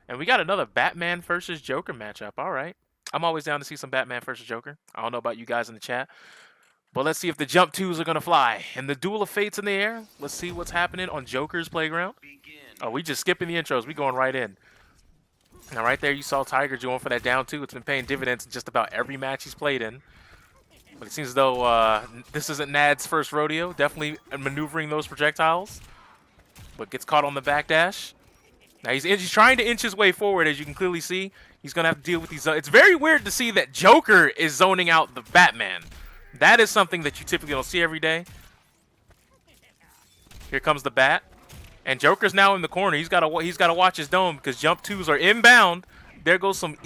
And we got another Batman versus Joker matchup. All right. I'm always down to see some Batman versus Joker. I don't know about you guys in the chat. But let's see if the jump twos are going to fly. And the duel of fates in the air. Let's see what's happening on Joker's playground. Oh, we just skipping the intros. We going right in. Now, right there, you saw Tiger going for that down two. It's been paying dividends in just about every match he's played in. But it seems as though this isn't Nad's first rodeo. Definitely maneuvering those projectiles. But gets caught on the backdash. Now, he's trying to inch his way forward, as you can clearly see. He's going to have to deal with these. It's very weird to see that Joker is zoning out the Batman. That is something that you typically don't see every day. Here comes the bat. And Joker's now in the corner. He's got to watch his dome because jump twos are inbound. There goes some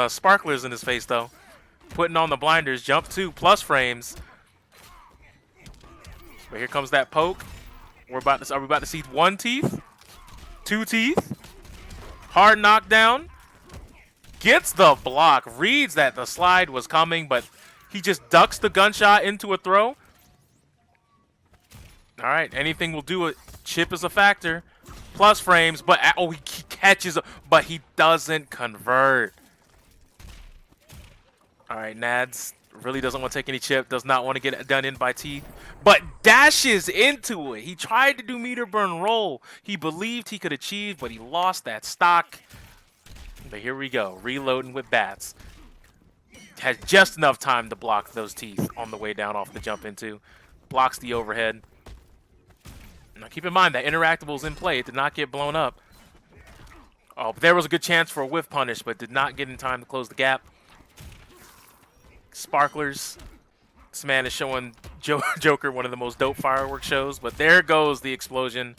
sparklers in his face though. Putting on the blinders. Jump two plus frames. But here comes that poke. Are we about to see one teeth? Two teeth. Hard knockdown. Gets the block. Reads that the slide was coming, but he just ducks the gunshot into a throw. All right, anything will do it. Chip is a factor. Plus frames, but he catches, but he doesn't convert. All right, Nads really doesn't want to take any chip. Does not want to get it done in by teeth, but dashes into it. He tried to do meter burn roll. He believed he could achieve, but he lost that stock. But here we go, reloading with bats. Has just enough time to block those teeth on the way down off the jump into. Blocks the overhead. Now keep in mind that interactable is in play. It did not get blown up. Oh, but there was a good chance for a whiff punish, but did not get in time to close the gap. Sparklers. This man is showing Joker one of the most dope fireworks shows, but there goes the explosion.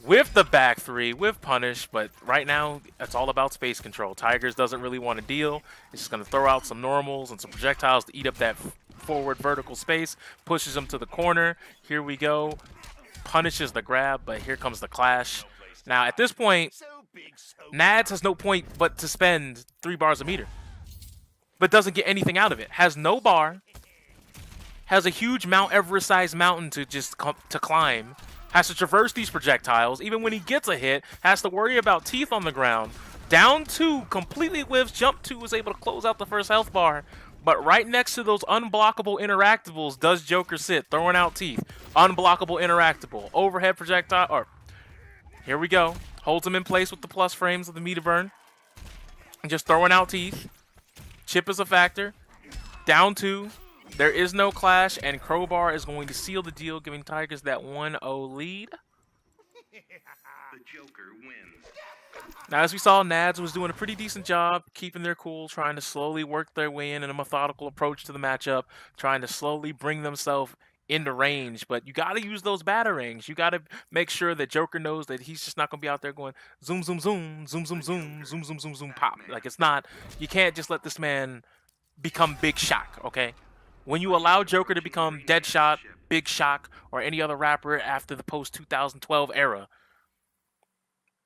With the back three, with punish, but right now it's all about space control. Tigers doesn't really want to deal. He's just going to throw out some normals and some projectiles to eat up that forward vertical space. Pushes him to the corner. Here we go. Punishes the grab, but here comes the clash. Now, at this point, Nads has no point but to spend 3 bars a meter. But doesn't get anything out of it. Has no bar. Has a huge Mount Everest-sized mountain to just to climb. Has to traverse these projectiles. Even when he gets a hit, has to worry about teeth on the ground. Down 2, completely whiffs. Jump 2 was able to close out the first health bar. But right next to those unblockable interactables does Joker sit, throwing out teeth. Unblockable interactable. Overhead projectile. Or here we go. Holds him in place with the plus frames of the meter burn. And just throwing out teeth. Chip is a factor. Down 2. There is no clash, and Crowbar is going to seal the deal, giving Tigers that 1-0 lead. The Joker wins. Now, as we saw, Nads was doing a pretty decent job keeping their cool, trying to slowly work their way in a methodical approach to the matchup, trying to slowly bring themselves into range. But you got to use those batarangs. You got to make sure that Joker knows that he's just not going to be out there going zoom, zoom, zoom, zoom, zoom, zoom, zoom, zoom, zoom, zoom, pop. Like, it's not, you can't just let this man become Big Shock, okay? When you allow Joker to become Deadshot, Big Shock, or any other rapper after the post-2012 era,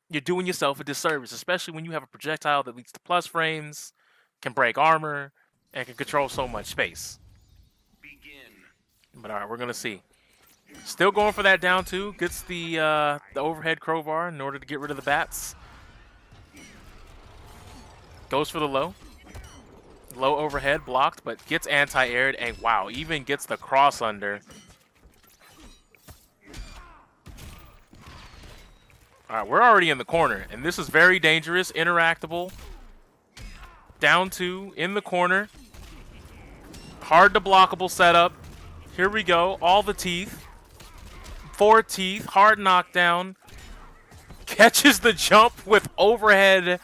you're doing yourself a disservice, especially when you have a projectile that leads to plus frames, can break armor, and can control so much space. But all right, we're going to see. Still going for that down 2. Gets the overhead crowbar in order to get rid of the bats. Goes for the low. Low overhead, blocked, but gets anti-aired, and wow, even gets the cross under. All right, we're already in the corner, and this is very dangerous. Interactable. Down 2, in the corner. Hard to blockable setup. Here we go, all the teeth. 4 teeth, hard knockdown. Catches the jump with overhead.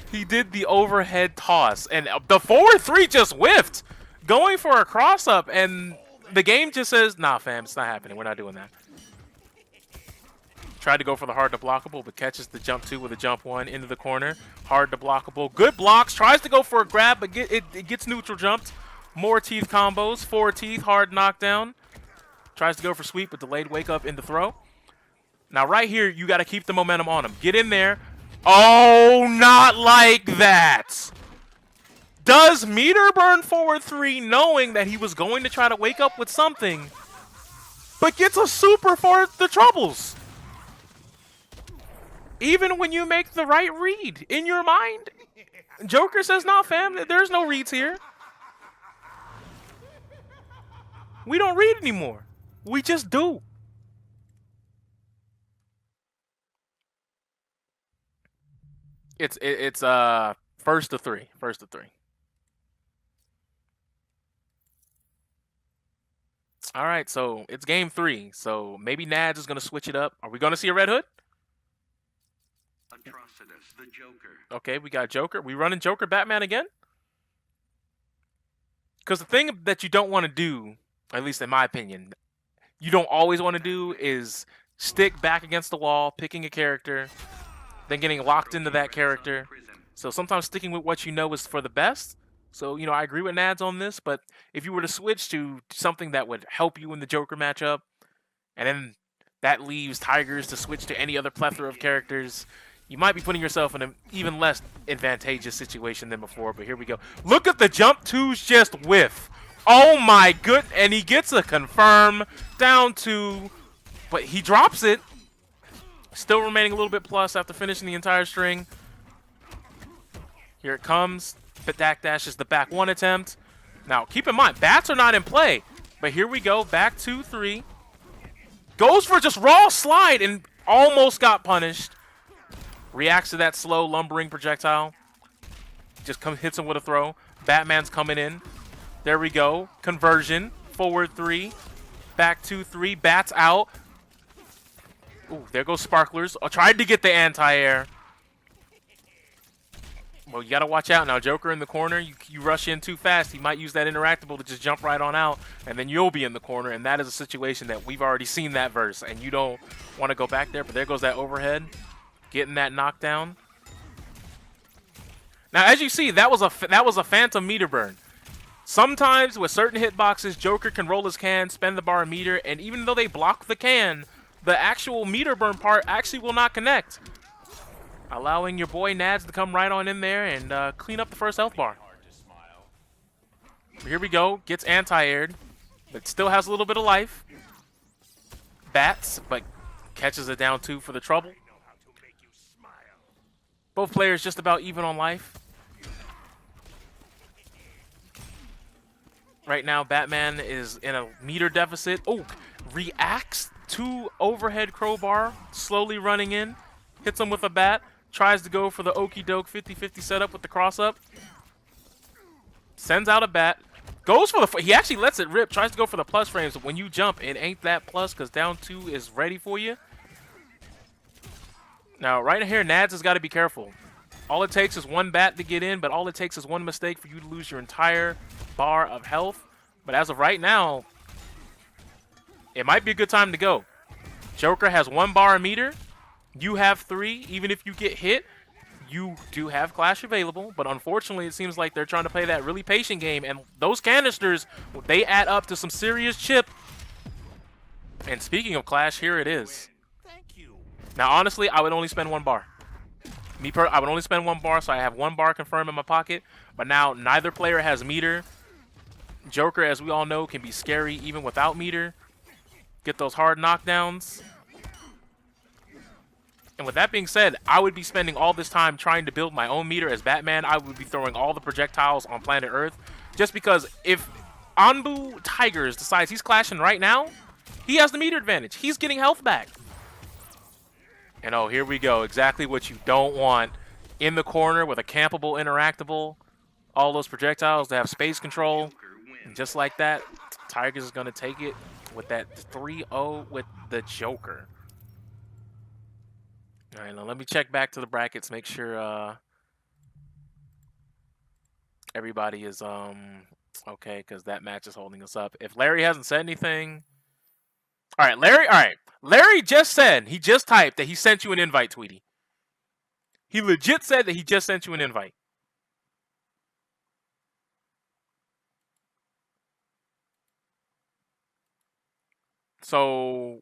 He did the overhead toss, and the forward 3 just whiffed, going for a cross-up, and the game just says, nah, fam, it's not happening. We're not doing that. Tried to go for the hard to blockable, but catches the jump 2 with a jump 1 into the corner. Hard to blockable. Good blocks. Tries to go for a grab, but it gets neutral jumped. More teeth combos. 4 teeth. Hard knockdown. Tries to go for sweep, but delayed wake up in the throw. Now, right here, you got to keep the momentum on him. Get in there. Oh, not like that. Does meter burn forward 3 knowing that he was going to try to wake up with something, but gets a super for the troubles. Even when you make the right read in your mind, Joker says, "Nah, fam, there's no reads here. We don't read anymore. We just do." It's first to three. First to three. All right, so it's game 3. So maybe Nads is gonna switch it up. Are we gonna see a Red Hood? Atrocitus, the Joker. Okay, we got Joker. We running Joker Batman again? Because the thing that you don't want to do, at least in my opinion, you don't always want to do is stick back against the wall, picking a character, then getting locked into that character. So sometimes sticking with what you know is for the best. So, you know, I agree with Nads on this, but if you were to switch to something that would help you in the Joker matchup, and then that leaves Tigers to switch to any other plethora of characters, you might be putting yourself in an even less advantageous situation than before. But here we go. Look at the jump twos just whiff. Oh my good, and he gets a confirm down to, but he drops it. Still remaining a little bit plus after finishing the entire string. Here it comes. Back dash is the back 1 attempt. Now, keep in mind, bats are not in play. But here we go, back 2-3. Goes for just raw slide and almost got punished. Reacts to that slow lumbering projectile. Just hits him with a throw. Batman's coming in. There we go. Conversion. Forward 3. Back 2-3. Bats out. Ooh, there goes Sparklers. Oh, tried to get the anti-air. Well, you got to watch out now. Joker in the corner. You rush in too fast, he might use that interactable to just jump right on out, and then you'll be in the corner, and that is a situation that we've already seen that verse, and you don't want to go back there, but there goes that overhead. Getting that knockdown. Now, as you see, that was a phantom meter burn. Sometimes with certain hitboxes, Joker can roll his can, spend the bar meter, and even though they block the can, the actual meter burn part actually will not connect, allowing your boy Nads to come right on in there and clean up the first health bar. Here we go. Gets anti-aired, but still has a little bit of life. Bats, but catches it down 2 for the trouble. Both players just about even on life. Right now, Batman is in a meter deficit. Oh, reacts to overhead crowbar, slowly running in. Hits him with a bat. Tries to go for the okie doke 50-50 setup with the cross up. Sends out a bat. Goes for the... He actually lets it rip. Tries to go for the plus frames. But when you jump, it ain't that plus because down 2 is ready for you. Now, right here, Nads has got to be careful. All it takes is one bat to get in, but all it takes is one mistake for you to lose your entire bar of health. But as of right now, it might be a good time to go. Joker has 1 bar a meter. You have 3. Even if you get hit, you do have Clash available. But unfortunately, it seems like they're trying to play that really patient game. And those canisters, they add up to some serious chip. And speaking of Clash, here it is. Now, honestly, I would only spend 1 bar. I would only spend 1 bar, so I have 1 bar confirmed in my pocket. But now, neither player has meter. Joker, as we all know, can be scary even without meter. Get those hard knockdowns. And with that being said, I would be spending all this time trying to build my own meter as Batman. I would be throwing all the projectiles on planet Earth. Just because if TitaniumTigerzz decides he's clashing right now, he has the meter advantage. He's getting health back. And oh, here we go. Exactly what you don't want. In the corner with a campable, interactable. All those projectiles to have space control. And just like that, Tigers is going to take it with that 3-0 with the Joker. All right, now let me check back to the brackets, make sure everybody is okay, because that match is holding us up. If Larry hasn't said anything... All right. Larry just said, he just typed that he sent you an invite, Tweety. He legit said that he just sent you an invite. So